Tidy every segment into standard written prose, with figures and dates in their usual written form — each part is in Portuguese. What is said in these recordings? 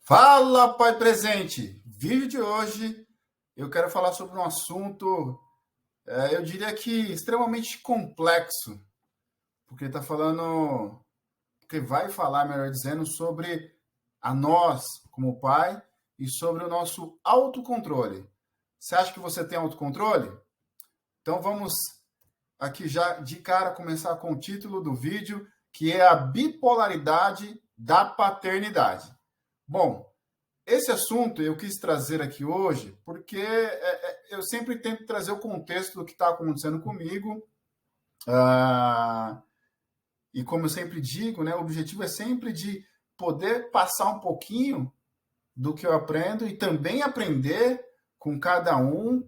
Fala, pai presente! Vídeo de hoje eu quero falar sobre um assunto, eu diria que extremamente complexo, porque está falando, porque vai falar, melhor dizendo, sobre a nós como pai e sobre o nosso autocontrole. Você acha que você tem autocontrole? Então vamos aqui já de cara começar com o título do vídeo, que é a bipolaridade da paternidade. Bom, esse assunto eu quis trazer aqui hoje porque eu sempre tento trazer o contexto do que está acontecendo comigo. E como eu sempre digo, né, o objetivo é sempre de poder passar um pouquinho do que eu aprendo e também aprender com cada um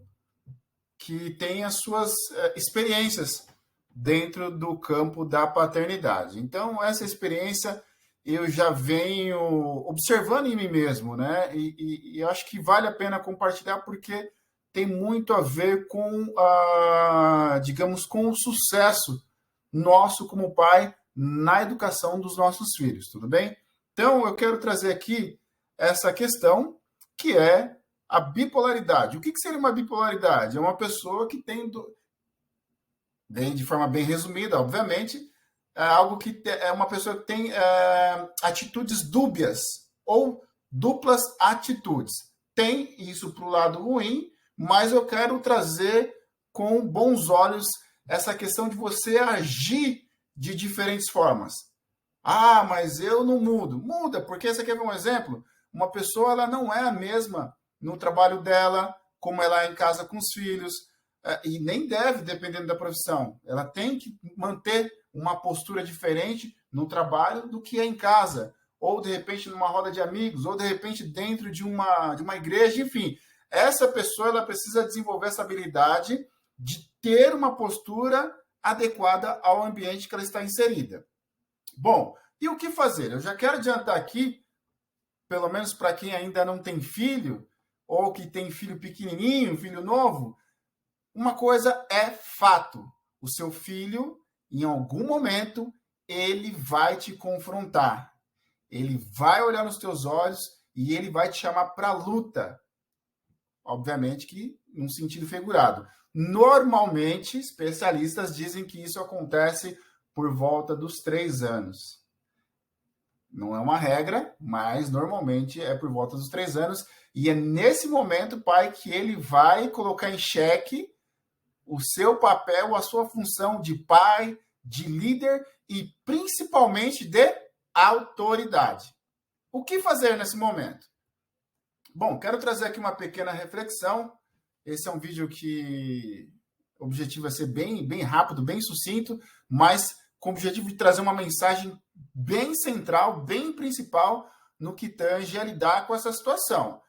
que tem as suas experiências dentro do campo da paternidade. Então, essa experiência eu já venho observando em mim mesmo, né? E eu acho que vale a pena compartilhar porque tem muito a ver com, digamos, com o sucesso nosso como pai na educação dos nossos filhos, tudo bem? Então, eu quero trazer aqui essa questão que é a bipolaridade. O que seria uma bipolaridade? É uma pessoa que tem, de forma bem resumida, obviamente, é algo que é uma pessoa que tem atitudes dúbias ou duplas atitudes. Tem isso para o lado ruim, mas eu quero trazer com bons olhos essa questão de você agir de diferentes formas. Ah, mas eu não mudo. Muda, porque você quer ver um exemplo? Uma pessoa ela não é a mesma no trabalho dela, como ela é em casa com os filhos, e nem deve, dependendo da profissão. Ela tem que manter uma postura diferente no trabalho do que é em casa, ou de repente numa roda de amigos, ou de repente dentro de uma igreja, enfim. Essa pessoa ela precisa desenvolver essa habilidade de ter uma postura adequada ao ambiente que ela está inserida. Bom, e o que fazer? Eu já quero adiantar aqui, pelo menos para quem ainda não tem filho, ou que tem filho pequenininho, filho novo, uma coisa é fato: o seu filho, em algum momento, ele vai te confrontar. Ele vai olhar nos teus olhos e ele vai te chamar para luta. Obviamente que num sentido figurado. Normalmente, especialistas dizem que isso acontece por volta dos 3 anos. Não é uma regra, mas normalmente é por volta dos 3 anos. E é nesse momento, pai, que ele vai colocar em xeque o seu papel, a sua função de pai, de líder e principalmente de autoridade. O que fazer nesse momento? Bom, quero trazer aqui uma pequena reflexão. Esse é um vídeo que o objetivo é ser bem rápido, bem sucinto, mas com o objetivo de trazer uma mensagem bem central, bem principal no que tange a lidar com essa situação.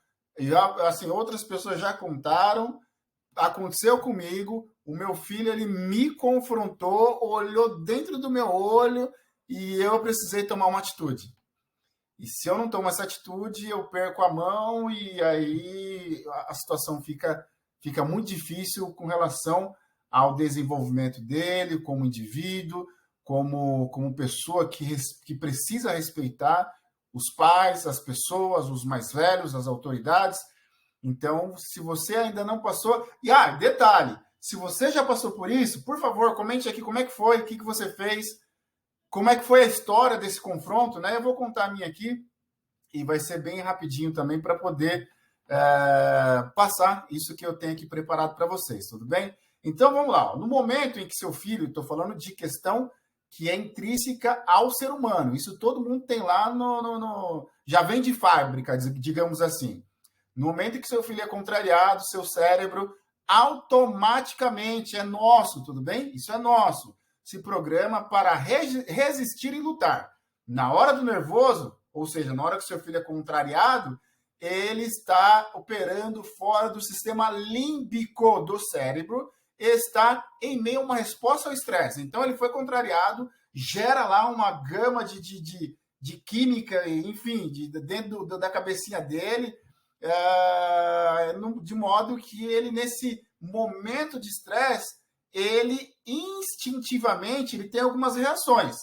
Assim, outras pessoas já contaram, aconteceu comigo, o meu filho ele me confrontou, olhou dentro do meu olho e eu precisei tomar uma atitude. E se eu não tomo essa atitude, eu perco a mão e aí a situação fica muito difícil com relação ao desenvolvimento dele como indivíduo, como pessoa que precisa respeitar os pais, as pessoas, os mais velhos, as autoridades. Então, se você ainda não passou... E, detalhe, se você já passou por isso, por favor, comente aqui como é que foi, o que você fez, como é que foi a história desse confronto, né? Eu vou contar a minha aqui e vai ser bem rapidinho também para poder passar isso que eu tenho aqui preparado para vocês, tudo bem? Então, vamos lá. No momento em que seu filho, estou falando de questão que é intrínseca ao ser humano, isso todo mundo tem lá já vem de fábrica, digamos assim. No momento em que seu filho é contrariado, seu cérebro automaticamente é nosso, tudo bem? Isso é nosso. Se programa para resistir e lutar. Na hora do nervoso, ou seja, na hora que seu filho é contrariado, ele está operando fora do sistema límbico do cérebro, está em meio a uma resposta ao estresse. Então, ele foi contrariado, gera lá uma gama de química, enfim, dentro da cabecinha dele, de modo que ele, nesse momento de estresse, ele instintivamente ele tem algumas reações.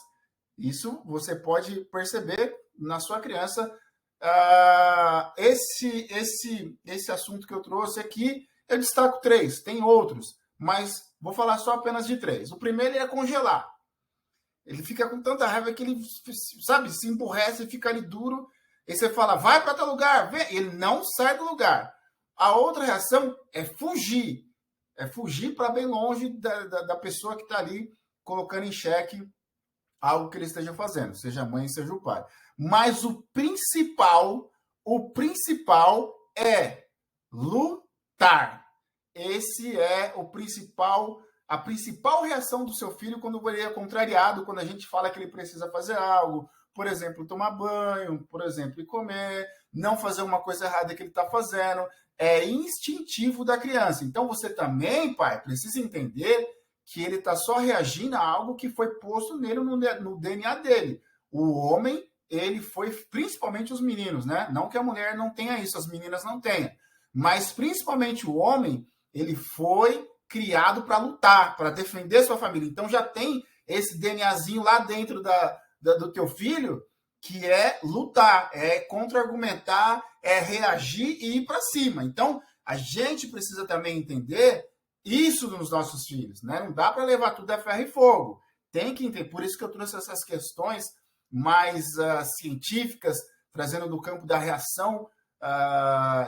Isso você pode perceber na sua criança esse assunto que eu trouxe aqui, eu destaco 3, tem outros, mas vou falar só apenas de 3. O primeiro é congelar. Ele fica com tanta raiva que ele, sabe, se emburrece e fica ali duro. E você fala, vai para tal lugar, vem. Ele não sai do lugar. A outra reação é fugir. É fugir para bem longe da pessoa que está ali colocando em xeque algo que ele esteja fazendo, seja a mãe, seja o pai. Mas o principal é lutar. Esse é a principal reação do seu filho quando ele é contrariado, quando a gente fala que ele precisa fazer algo, por exemplo, tomar banho, por exemplo, ir comer, não fazer uma coisa errada que ele está fazendo. É instintivo da criança. Então você também, pai, precisa entender que ele está só reagindo a algo que foi posto nele no DNA dele. O homem, ele foi, principalmente os meninos, né? Não que a mulher não tenha isso, as meninas não tenham. Mas principalmente o homem, ele foi criado para lutar, para defender sua família. Então já tem esse DNAzinho lá dentro do teu filho, que é lutar, é contra-argumentar, é reagir e ir para cima. Então, a gente precisa também entender isso nos nossos filhos, né? Não dá para levar tudo a ferro e fogo. Tem que entender. Por isso que eu trouxe essas questões mais científicas, trazendo do campo da reação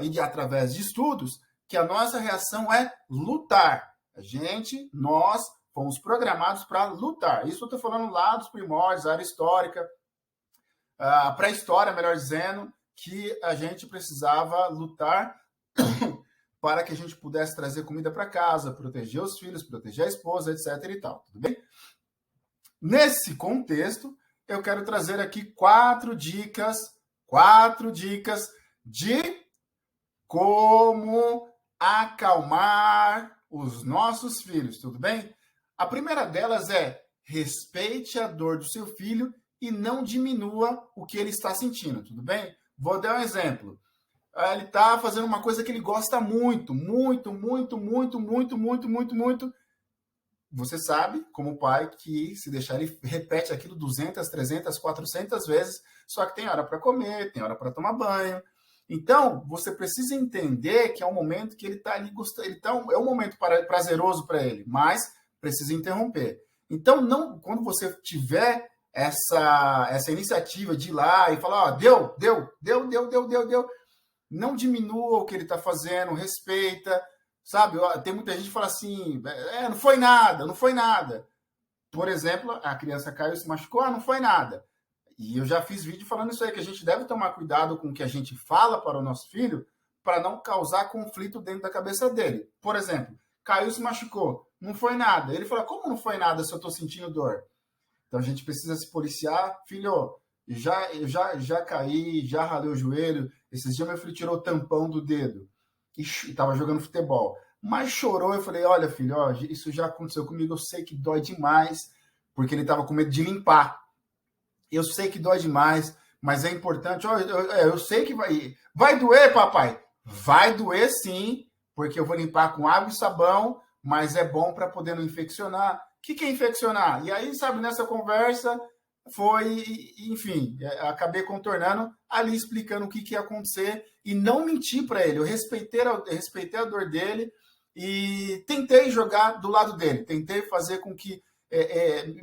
e através de estudos, que a nossa reação é lutar. Nós fomos programados para lutar. Isso eu estou falando lá dos primórdios, área histórica, pré-história, melhor dizendo, que a gente precisava lutar para que a gente pudesse trazer comida para casa, proteger os filhos, proteger a esposa, etc. e tal. Tudo bem? Nesse contexto, eu quero trazer aqui 4 dicas de como acalmar os nossos filhos, tudo bem? A primeira delas é respeite a dor do seu filho e não diminua o que ele está sentindo, tudo bem? Vou dar um exemplo. Ele está fazendo uma coisa que ele gosta muito. Você sabe, como pai, que se deixar ele repete aquilo 200, 300, 400 vezes, só que tem hora para comer, tem hora para tomar banho. Então, você precisa entender que é um momento que ele está ali gostando, é um momento prazeroso para ele, mas precisa interromper. Então, quando você tiver essa iniciativa de ir lá e falar, deu, não diminua o que ele está fazendo, respeita, sabe? Tem muita gente que fala assim, não foi nada. Por exemplo, a criança caiu e se machucou, não foi nada. E eu já fiz vídeo falando isso aí, que a gente deve tomar cuidado com o que a gente fala para o nosso filho, para não causar conflito dentro da cabeça dele. Por exemplo, caiu e se machucou, não foi nada. Ele fala, como não foi nada se eu estou sentindo dor? Então a gente precisa se policiar. Filho, eu já caí, já ralei o joelho. Esses dias meu filho tirou o tampão do dedo e estava jogando futebol. Mas chorou, eu falei, olha filho, isso já aconteceu comigo, eu sei que dói demais, porque ele estava com medo de limpar. Eu sei que dói demais, mas é importante. Eu sei que vai doer, papai. Vai doer sim, porque eu vou limpar com água e sabão, mas é bom para poder não infeccionar. O que é infeccionar? E aí, sabe, nessa conversa enfim, acabei contornando ali, explicando o que ia acontecer e não mentir para ele. Eu respeitei a dor dele e tentei jogar do lado dele, tentei fazer com que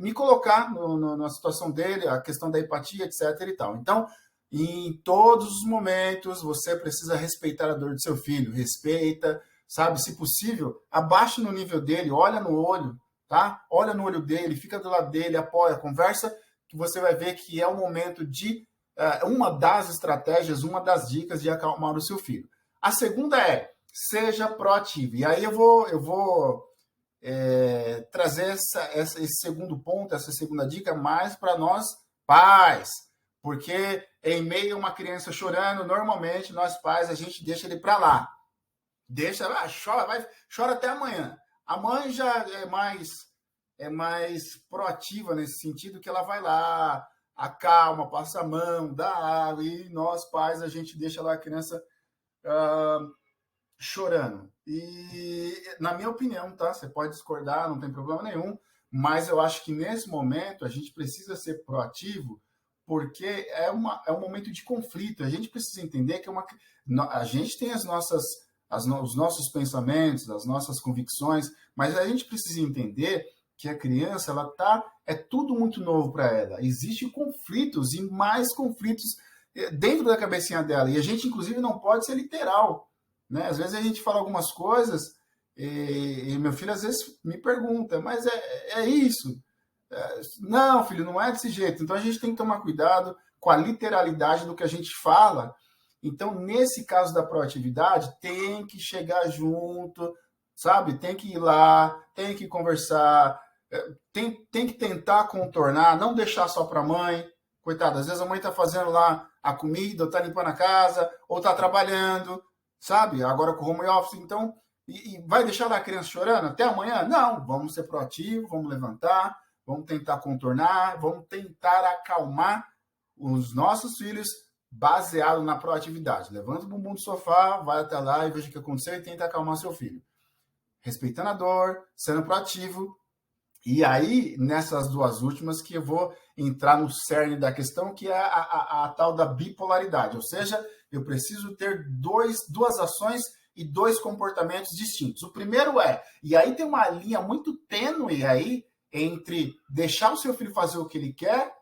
me colocar na situação dele, a questão da empatia, etc. e tal. Então, em todos os momentos, você precisa respeitar a dor do seu filho. Respeita, sabe? Se possível, abaixe no nível dele, olha no olho, tá? Olha no olho dele, fica do lado dele, apoia, conversa, que você vai ver que é o momento de uma das estratégias, uma das dicas de acalmar o seu filho. A segunda é, seja proativo. E aí eu vou trazer esse segundo ponto, essa segunda dica, mais para nós pais, porque em meio a uma criança chorando, normalmente nós pais, a gente deixa ele para lá. Deixa, chora até amanhã. A mãe já é mais proativa nesse sentido, que ela vai lá, acalma, passa a mão, dá água, e nós pais, a gente deixa lá a criança chorando. E, na minha opinião, tá? Você pode discordar, não tem problema nenhum, mas eu acho que nesse momento a gente precisa ser proativo, porque é um momento de conflito. A gente precisa entender que a gente tem os nossos pensamentos, as nossas convicções, mas a gente precisa entender que a criança, é tudo muito novo para ela. Existem conflitos e mais conflitos dentro da cabecinha dela. E a gente, inclusive, não pode ser literal, né? Às vezes a gente fala algumas coisas e meu filho, às vezes, me pergunta, mas é isso? Não, filho, não é desse jeito. Então, a gente tem que tomar cuidado com a literalidade do que a gente fala. Então, nesse caso da proatividade, tem que chegar junto, sabe? Tem que ir lá, tem que conversar, tem que tentar contornar, não deixar só para a mãe. Coitada, às vezes a mãe está fazendo lá a comida, ou está limpando a casa, ou está trabalhando, sabe? Agora com o home office, então, e vai deixar lá a criança chorando até amanhã? Não, vamos ser proativos, vamos levantar, vamos tentar contornar, vamos tentar acalmar os nossos filhos baseado na proatividade. Levanta o bumbum do sofá, vai até lá e veja o que aconteceu e tenta acalmar seu filho. Respeitando a dor, sendo proativo. E aí, nessas duas últimas, que eu vou entrar no cerne da questão, que é a tal da bipolaridade. Ou seja, eu preciso ter duas ações e dois comportamentos distintos. O primeiro e aí tem uma linha muito tênue aí entre deixar o seu filho fazer o que ele quer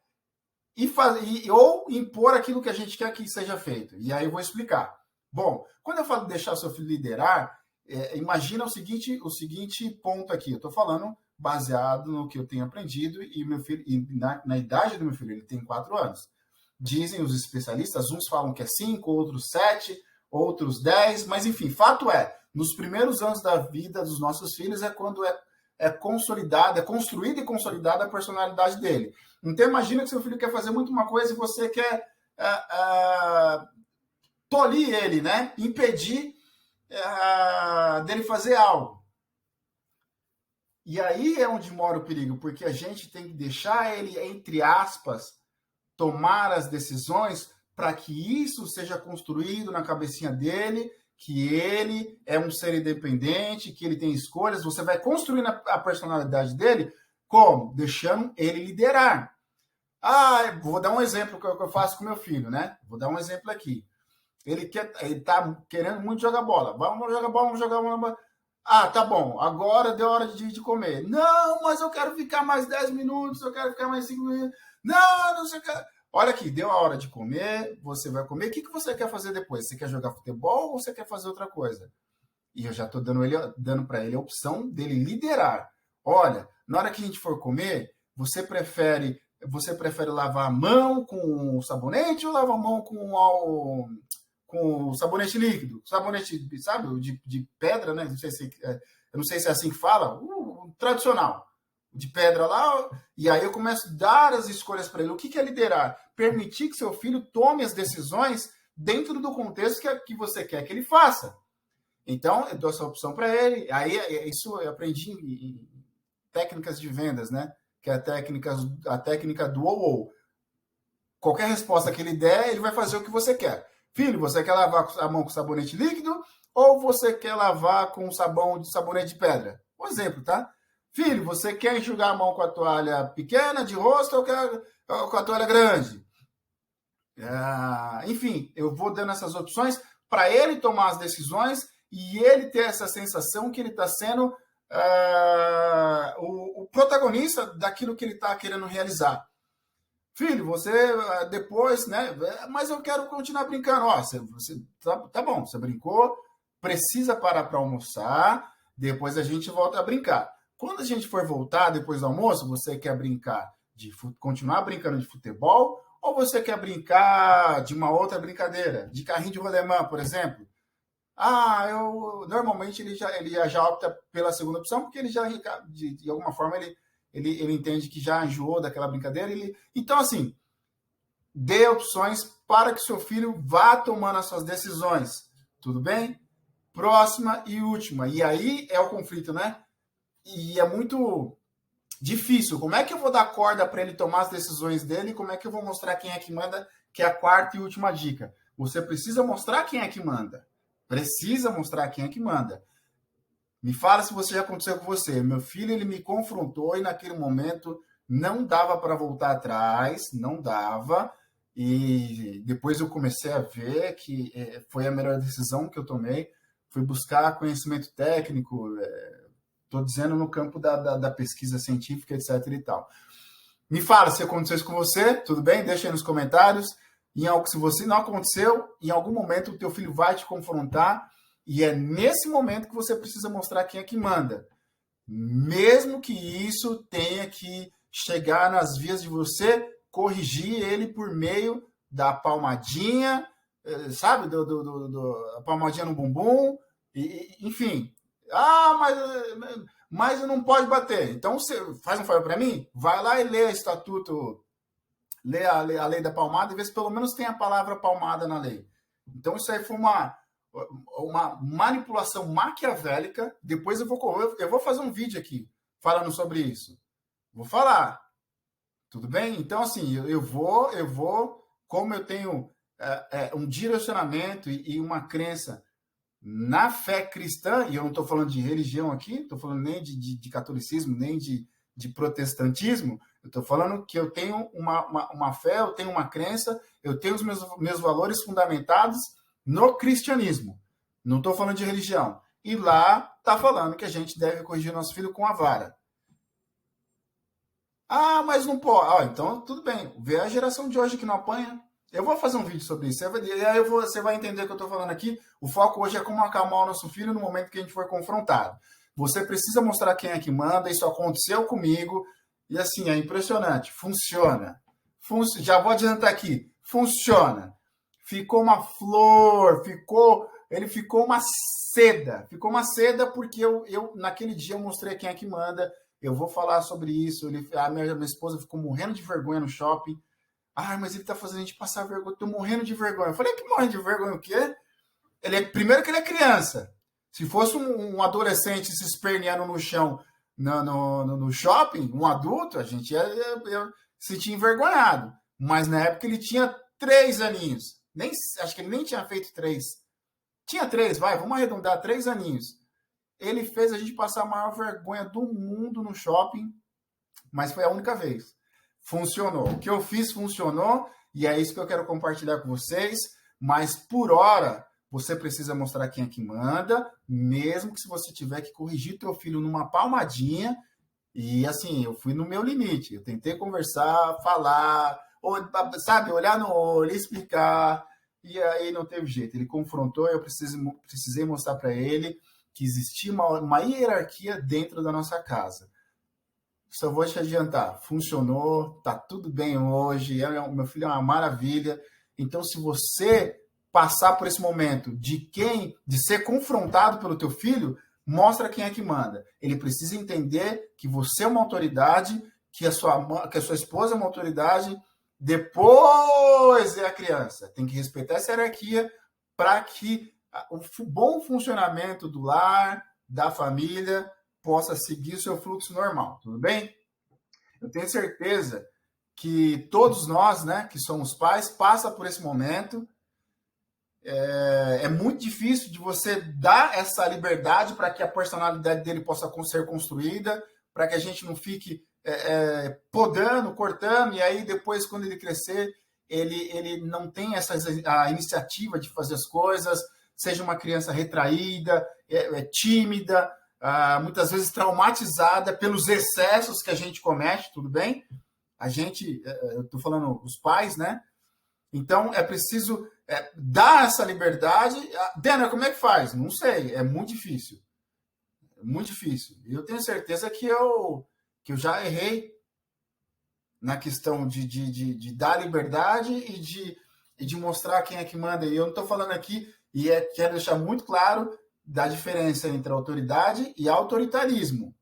ou impor aquilo que a gente quer que seja feito. E aí eu vou explicar. Bom, quando eu falo deixar o seu filho liderar, imagina o seguinte ponto aqui. Eu estou falando baseado no que eu tenho aprendido e meu filho, na idade do meu filho, ele tem 4 anos. Dizem os especialistas, uns falam que é 5, outros 7, outros 10, mas enfim, fato nos primeiros anos da vida dos nossos filhos é quando é construída e consolidada a personalidade dele. Então imagina que seu filho quer fazer muito uma coisa e você quer tolir ele, né? Impedir dele fazer algo. E aí é onde mora o perigo, porque a gente tem que deixar ele, entre aspas, tomar as decisões para que isso seja construído na cabecinha dele, que ele é um ser independente, que ele tem escolhas. Você vai construindo a personalidade dele como? Deixando ele liderar. Vou dar um exemplo que eu faço com meu filho, né? Vou dar um exemplo aqui. Ele tá querendo muito jogar bola. Vamos jogar bola. Tá bom, agora deu hora de comer. Não, mas eu quero ficar mais 10 minutos, eu quero ficar mais 5 minutos. Não sei o que. Olha aqui, deu a hora de comer, você vai comer. O que você quer fazer depois? Você quer jogar futebol ou você quer fazer outra coisa? E eu já estou dando para ele a opção dele liderar. Olha, na hora que a gente for comer, você prefere lavar a mão com o sabonete ou lavar a mão com o sabonete líquido? Sabonete, sabe, de pedra, né? Eu não sei se é assim que fala. O tradicional. De pedra lá, e aí eu começo a dar as escolhas para ele. O que é liderar? Permitir que seu filho tome as decisões dentro do contexto que você quer que ele faça. Então, eu dou essa opção para ele. Aí, isso eu aprendi em técnicas de vendas, né? Que é a técnica do ou. Qualquer resposta que ele der, ele vai fazer o que você quer. Filho, você quer lavar a mão com sabonete líquido ou você quer lavar com sabonete de pedra? Um exemplo, tá? Filho, você quer enxugar a mão com a toalha pequena de rosto ou com a toalha grande? Enfim, eu vou dando essas opções para ele tomar as decisões e ele ter essa sensação que ele está sendo o protagonista daquilo que ele está querendo realizar. Filho, você depois, né? Mas eu quero continuar brincando. Tá bom, você brincou, precisa parar para almoçar, depois a gente volta a brincar. Quando a gente for voltar depois do almoço, você quer brincar continuar brincando de futebol ou você quer brincar de uma outra brincadeira, de carrinho de rolemã, por exemplo? Normalmente ele já opta pela segunda opção, porque ele já, de alguma forma, ele entende que já enjoou daquela brincadeira. Então, assim, dê opções para que seu filho vá tomando as suas decisões. Tudo bem? Próxima e última. E aí é o conflito, né? E é muito difícil. Como é que eu vou dar corda para ele tomar as decisões dele? Como é que eu vou mostrar quem é que manda? Que é a quarta e última dica. Você precisa mostrar quem é que manda. Precisa mostrar quem é que manda. Me fala se você já aconteceu com você. Meu filho, ele me confrontou e naquele momento não dava para voltar atrás, não dava. E depois eu comecei a ver que foi a melhor decisão que eu tomei, fui buscar conhecimento técnico, estou dizendo no campo da pesquisa científica, etc. e tal. Me fala se aconteceu isso com você, tudo bem? Deixa aí nos comentários. Se você não aconteceu, em algum momento o teu filho vai te confrontar e é nesse momento que você precisa mostrar quem é que manda. Mesmo que isso tenha que chegar nas vias de você corrigir ele por meio da palmadinha, sabe? A palmadinha no bumbum, enfim. Mas não pode bater. Então, você faz um favor para mim, vai lá e lê o estatuto, lê a lei da palmada e vê se pelo menos tem a palavra palmada na lei. Então, isso aí foi uma manipulação maquiavélica. Depois eu vou fazer um vídeo aqui falando sobre isso. Vou falar. Tudo bem? Então, assim, eu vou, como eu tenho um direcionamento e uma crença na fé cristã, e eu não estou falando de religião aqui, estou falando nem de catolicismo, nem de protestantismo, eu estou falando que eu tenho uma fé, eu tenho uma crença, eu tenho os meus valores fundamentados no cristianismo. Não estou falando de religião. E lá está falando que a gente deve corrigir nosso filho com a vara. Mas não pode. Então, tudo bem. Vê a geração de hoje que não apanha. Eu vou fazer um vídeo sobre isso. E aí você vai entender o que eu estou falando aqui. O foco hoje é como acalmar o nosso filho no momento que a gente for confrontado. Você precisa mostrar quem é que manda. Isso aconteceu comigo. E assim, é impressionante. Funciona. Já vou adiantar aqui. Funciona. Ficou uma flor. Ele ficou uma seda. Ficou uma seda porque eu naquele dia eu mostrei quem é que manda. Eu vou falar sobre isso. A minha esposa ficou morrendo de vergonha no shopping. Mas ele tá fazendo a gente passar vergonha. Tô morrendo de vergonha. Eu falei, que morre de vergonha o quê? Primeiro que ele é criança. Se fosse um adolescente se esperneando no chão no shopping, um adulto, a gente ia se sentir envergonhado. Mas na época ele tinha 3 aninhos. Acho que ele nem tinha feito 3. Tinha 3, vamos arredondar, 3 aninhos. Ele fez a gente passar a maior vergonha do mundo no shopping, mas foi a única vez. Funcionou. O que eu fiz funcionou, e é isso que eu quero compartilhar com vocês. Mas, por hora, você precisa mostrar quem é que manda, mesmo que se você tiver que corrigir teu filho numa palmadinha. E, assim, eu fui no meu limite. Eu tentei conversar, falar, sabe, olhar no olho, explicar, e aí não teve jeito. Ele confrontou, eu precisei mostrar para ele que existia uma hierarquia dentro da nossa casa. Só vou te adiantar, funcionou, tá tudo bem hoje, meu filho é uma maravilha. Então, se você passar por esse momento de ser confrontado pelo teu filho, mostra quem é que manda. Ele precisa entender que você é uma autoridade, que a sua esposa é uma autoridade, depois é a criança. Tem que respeitar essa hierarquia para que o bom funcionamento do lar, da família, possa seguir o seu fluxo normal, tudo bem? Eu tenho certeza que todos nós, né, que somos pais, passa por esse momento. É muito difícil de você dar essa liberdade para que a personalidade dele possa ser construída, para que a gente não fique podando, cortando, e aí depois, quando ele crescer, ele não tem a iniciativa de fazer as coisas, seja uma criança retraída, tímida, muitas vezes traumatizada pelos excessos que a gente comete, tudo bem? Eu estou falando os pais, né? Então, é preciso dar essa liberdade. Dana, como é que faz? Não sei, é muito difícil. É muito difícil. E eu tenho certeza que eu já errei na questão de dar liberdade e de mostrar quem é que manda. E eu não estou falando aqui, quero deixar muito claro da diferença entre autoridade e autoritarismo.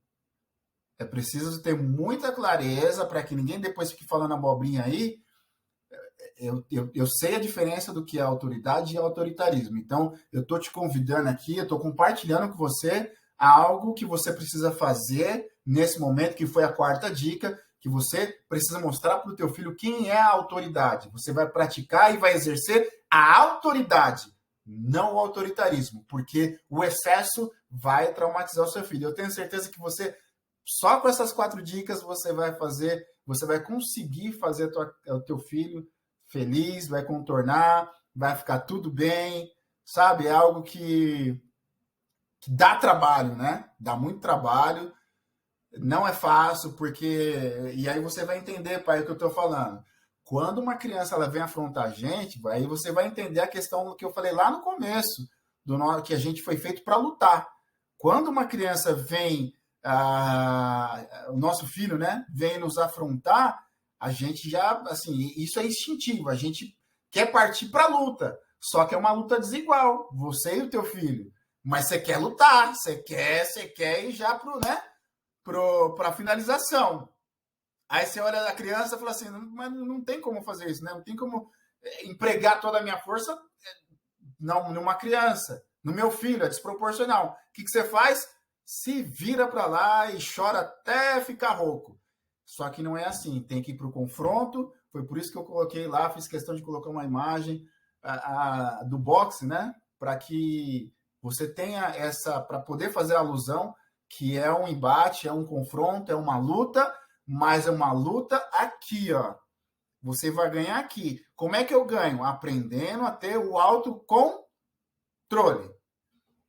É preciso ter muita clareza para que ninguém depois fique falando abobrinha aí. Eu sei a diferença do que é autoridade e autoritarismo. Então, eu estou te convidando aqui, eu estou compartilhando com você algo que você precisa fazer nesse momento, que foi a 4ª dica, que você precisa mostrar para o teu filho quem é a autoridade. Você vai praticar e vai exercer a autoridade, não o autoritarismo, porque o excesso vai traumatizar o seu filho. Eu tenho certeza que você, só com essas 4 dicas, você vai fazer você vai conseguir fazer o teu filho feliz, vai contornar, vai ficar tudo bem, sabe? É algo que dá trabalho, né? Dá muito trabalho, não é fácil, porque... E aí você vai entender, pai, o que eu estou falando. Quando uma criança ela vem afrontar a gente, aí você vai entender a questão que eu falei lá no começo, que a gente foi feito para lutar. Quando uma criança vem, o nosso filho, né, vem nos afrontar, a gente já, assim, isso é instintivo, a gente quer partir para a luta, só que é uma luta desigual, você e o teu filho. Mas você quer lutar, você quer ir já para a finalização. Aí você olha a criança e fala assim, mas não tem como fazer isso, né? Não tem como empregar toda a minha força numa criança. No meu filho, é desproporcional. O que você faz? Se vira para lá e chora até ficar rouco. Só que não é assim, tem que ir para o confronto. Foi por isso que eu coloquei lá, fiz questão de colocar uma imagem do boxe, né? Para que você tenha essa, para poder fazer a alusão que é um embate, é um confronto, é uma luta, mas é uma luta aqui, ó. Você vai ganhar aqui. Como é que eu ganho? Aprendendo a ter o autocontrole.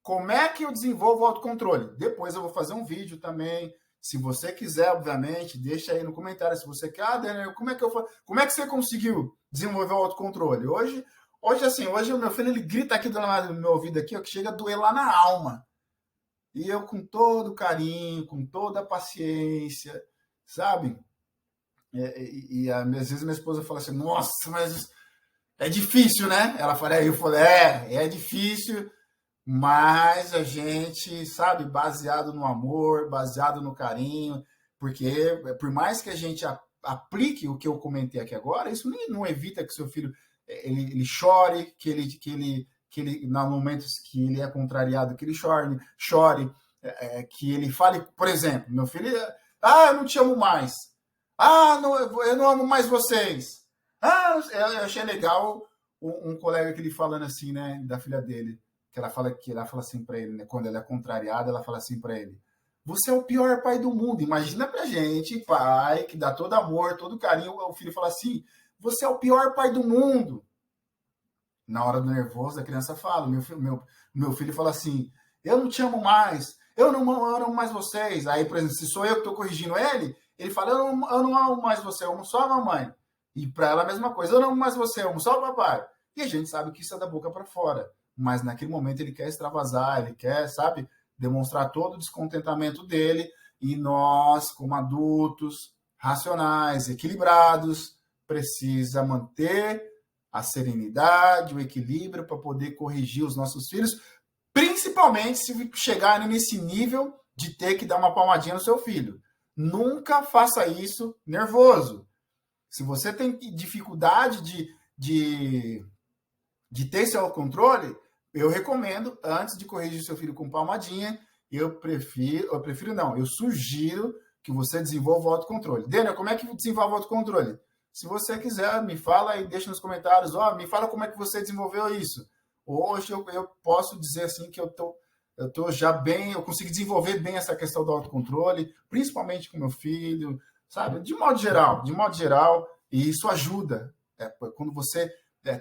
Como é que eu desenvolvo o autocontrole? Depois eu vou fazer um vídeo também. Se você quiser, obviamente, deixa aí no comentário se você quer. Daniel, como é que eu faço? Como é que você conseguiu desenvolver o autocontrole? Hoje o meu filho ele grita aqui do meu ouvido aqui, ó, que chega a doer lá na alma. E eu com todo carinho, com toda a paciência, sabe? Às vezes minha esposa fala assim, nossa, mas é difícil, né? Ela fala, eu falei, é difícil, mas a gente, sabe, baseado no amor, baseado no carinho, porque por mais que a gente aplique o que eu comentei aqui agora, isso não evita que seu filho ele chore, que ele nos momentos que ele é contrariado, que ele chore, que ele fale, por exemplo, meu filho, eu não te amo mais, não, eu não amo mais vocês, eu achei legal um colega que ele falando assim, né, da filha dele, que ela fala assim para ele, né, quando ela é contrariada, ela fala assim para ele, você é o pior pai do mundo. Imagina pra gente, pai, que dá todo amor, todo carinho, o filho fala assim, você é o pior pai do mundo. Na hora do nervoso, a criança fala, meu filho fala assim, eu não te amo mais, eu não amo mais vocês. Aí, por exemplo, se sou eu que estou corrigindo ele fala, eu não amo mais você, eu amo só a mamãe. E para ela a mesma coisa, eu não amo mais você, eu amo só o papai. E a gente sabe que isso é da boca para fora. Mas naquele momento ele quer extravasar, ele quer, sabe, demonstrar todo o descontentamento dele. E nós, como adultos, racionais, equilibrados, precisa manter a serenidade, o equilíbrio para poder corrigir os nossos filhos, principalmente se chegarem nesse nível de ter que dar uma palmadinha no seu filho. Nunca faça isso nervoso. Se você tem dificuldade de ter esse autocontrole, eu recomendo, antes de corrigir seu filho com palmadinha, eu sugiro que você desenvolva o autocontrole. Daniel, como é que desenvolve o autocontrole? Se você quiser, me fala e deixa nos comentários, me fala como é que você desenvolveu isso. Hoje eu posso dizer assim que eu tô já bem, eu consegui desenvolver bem essa questão do autocontrole, principalmente com meu filho, sabe? De modo geral, e isso ajuda. Quando você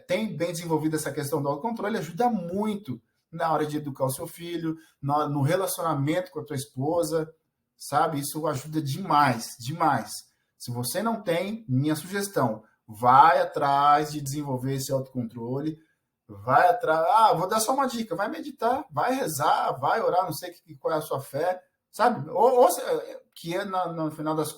tem bem desenvolvido essa questão do autocontrole, ajuda muito na hora de educar o seu filho, no relacionamento com a tua esposa, sabe? Isso ajuda demais, demais. Se você não tem, minha sugestão, vai atrás de desenvolver esse autocontrole, vai atrás, vou dar só uma dica, vai meditar, vai rezar, vai orar, não sei qual é a sua fé, sabe? Ou que no final das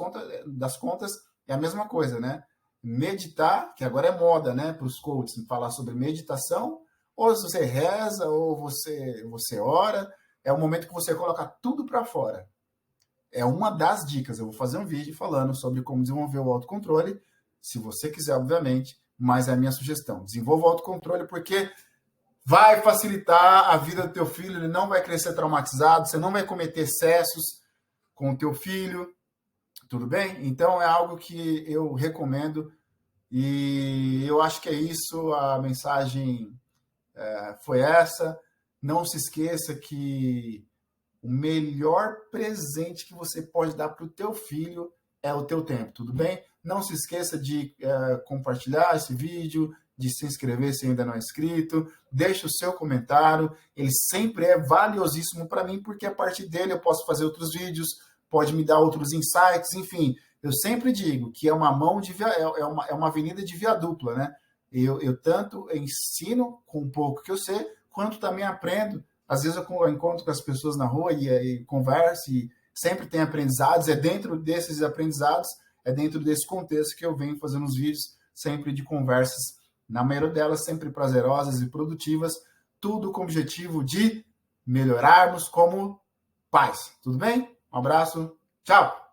contas é a mesma coisa, né? Meditar, que agora é moda, né, para os coaches falar sobre meditação, ou se você reza, ou você ora, é o momento que você coloca tudo para fora. É uma das dicas. Eu vou fazer um vídeo falando sobre como desenvolver o autocontrole, se você quiser, obviamente, mas é a minha sugestão. Desenvolva o autocontrole porque vai facilitar a vida do teu filho, ele não vai crescer traumatizado, você não vai cometer excessos com o teu filho, tudo bem? Então é algo que eu recomendo e eu acho que é isso, a mensagem foi essa. Não se esqueça que o melhor presente que você pode dar para o teu filho é o teu tempo, tudo bem? Não se esqueça de compartilhar esse vídeo, de se inscrever se ainda não é inscrito, deixe o seu comentário, ele sempre é valiosíssimo para mim, porque a partir dele eu posso fazer outros vídeos, pode me dar outros insights, enfim. Eu sempre digo que é uma mão de é uma avenida de via dupla, né? Eu tanto ensino com um pouco que eu sei, quanto também aprendo. Às vezes eu encontro com as pessoas na rua e converso, e sempre tem aprendizados, é dentro desses aprendizados, é dentro desse contexto que eu venho fazendo os vídeos, sempre de conversas, na maioria delas sempre prazerosas e produtivas, tudo com o objetivo de melhorarmos como pais. Tudo bem? Um abraço, tchau!